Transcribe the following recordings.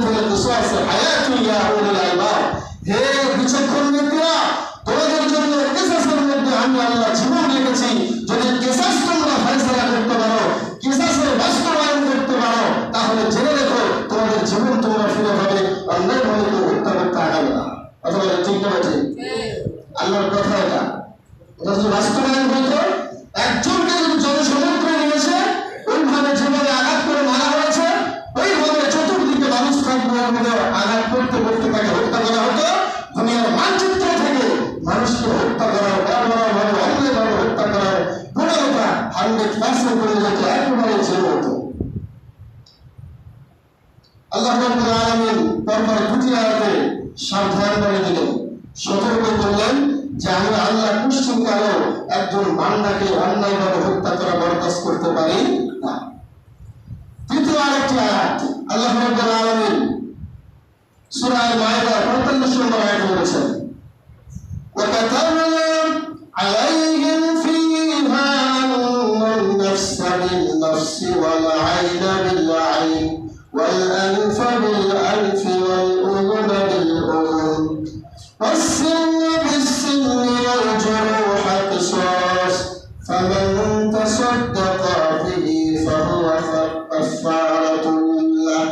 Feel কিসাসি হায়াতুন ইয়া উলিল আলবাব। হে বিচক্ষণ ব্যক্তিরা, তোমাদের জন্য কিসাসের মধ্যে আমি আল্লাহ জীবন রেখেছি। যদি কিসাস তোমরা ফয়সালা করতে পারো, কিসাসের বাস্তবায়ন করতে পারো, তাহলে জেনে রেখো তোমাদের জীবন তোমরা ফিরে পাবে, অন্যায়ভাবে কেউ হত্যা করতে আগাবে না। অথবা ঠিক না ঠিক? আল্লাহর কথা এটা। এটা যদি বাস্তবায়ন হতো, একজনকে যদি জনসমুদ্রে নিয়েছে, ওইভাবে যেভাবে আঘাত করে মারা হয়েছে, ওইভাবে চতুর্দিকে মানুষ থাকবে, আঘাত করতে করতে তাকে হত্যা করা হতো। দুনিয়ার মানচিত্র থেকে মানুষকে হত্যা করার, বর্বরভাবে অন্যায়ভাবে হত্যা করার প্রবণতা 100% করে যেত, একেবারে ছেড়ে হতো। আল্লাহ রাব্বুল আলামিন পরপর দুটি আয়াতে সাবধান করে দিলেন, সতর্ক করলেন যে আমি আল্লাহ কুষ্ঠিকারও একজন বান্দাকে অন্যায়ভাবে হত্যা করা বরদাস্ত করতে পারি না। তৃতীয় আরেকটি আয়াত আল্লাহ রাব্বুল আলামিন সূরা আল-মাইদা 45 নম্বর আয়াতে বলেছেন, وَكَتَبْنَا عَلَيْهِمْ فِيهَا أَنَّ النَّفْسَ بِالنَّفْسِ وَالْعَيْنَ بِالْعَيْنِ وَالْأَنْفَ بِالْأَنْفِ وَالْأُذُنَ بِالْأُذُنِ وَالسِّنَّ بِالسِّنِّ وَالْجُرُوحَ قِصَاصٌ فَمَنْ تَصَدَّقَ بِهِ فَهُوَ كَفَّارَةٌ لَهُ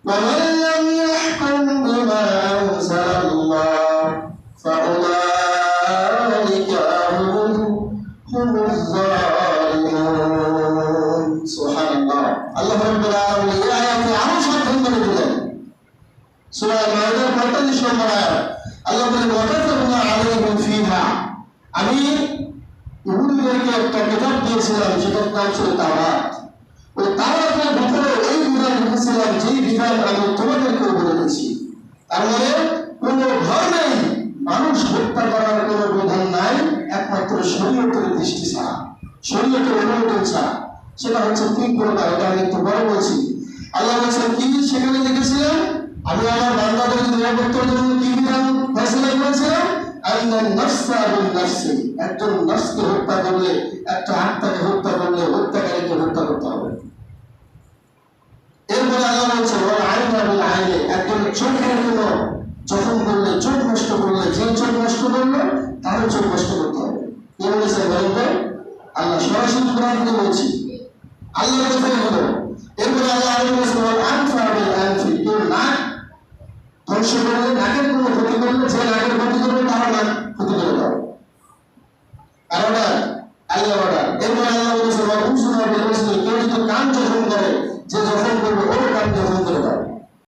وَمَنْ لَمْ يَحْكُمْ بِمَا أَنزَلَ اللَّهُ فَأُولَئِكَ هُمُ الظَّالِمُونَ। সুবহানাল্লাহ। আল্লাহ রাব্বুল আলামিন এই আয়াতে আরো সাবধান করে দিলেন। সূরা আল-মাইদা 45 নম্বর আয়াত আল্লাহ বলেন, ওয়াকাতাবনা আলাইহিম ফিহা, আমি ইহুদীদেরকে একটা কিতাব দিয়েছিলাম, সেটার নাম ছিল তাওরাত। ওই তাওরাতের ভিতরে এই বিধান লিখেছিলাম, যেই বিধান আমি তোমাদেরকে বলে দিয়েছি। তার মানে কোনো ভয় নেই, মানুষ হত্যা করার কোনো বিধান নাই, একমাত্র শরীয়তের দৃষ্টি ছাড়া, শরীয়তের অনুমোদন ছাড়া। সেটা হচ্ছে 3 প্রকার। এটা আমি একটু বড় বলছি। আল্লাহ বলছেন কি সেখানে লিখেছিলাম, আমি আমার বান্দাদের নিরাপত্তার জন্য কি বিধান ফয়সালা করেছিলাম, আল্লাহ নাফসা বিল নাফসি, একজন নফসকে হত্যা করলে, একটা আত্মাকে হত্যা করলে হত্যাকারীকে হত্যা করতে হবে। এরপরে আল্লাহ বলছেন ওয়াল আইনা বিল আইনি, একজন চোখের জন্য জখম করলে, চোখ নষ্ট করলে, যে চোখ নষ্ট করলো তারও চোখ নষ্ট করতে হবে। কে বলেছে বলেন তো? আল্লাহ সরাসরি কোরআন থেকে বলছি, আল্লাহর কথাই হলো। এরপরে আল্লাহ বলেছেন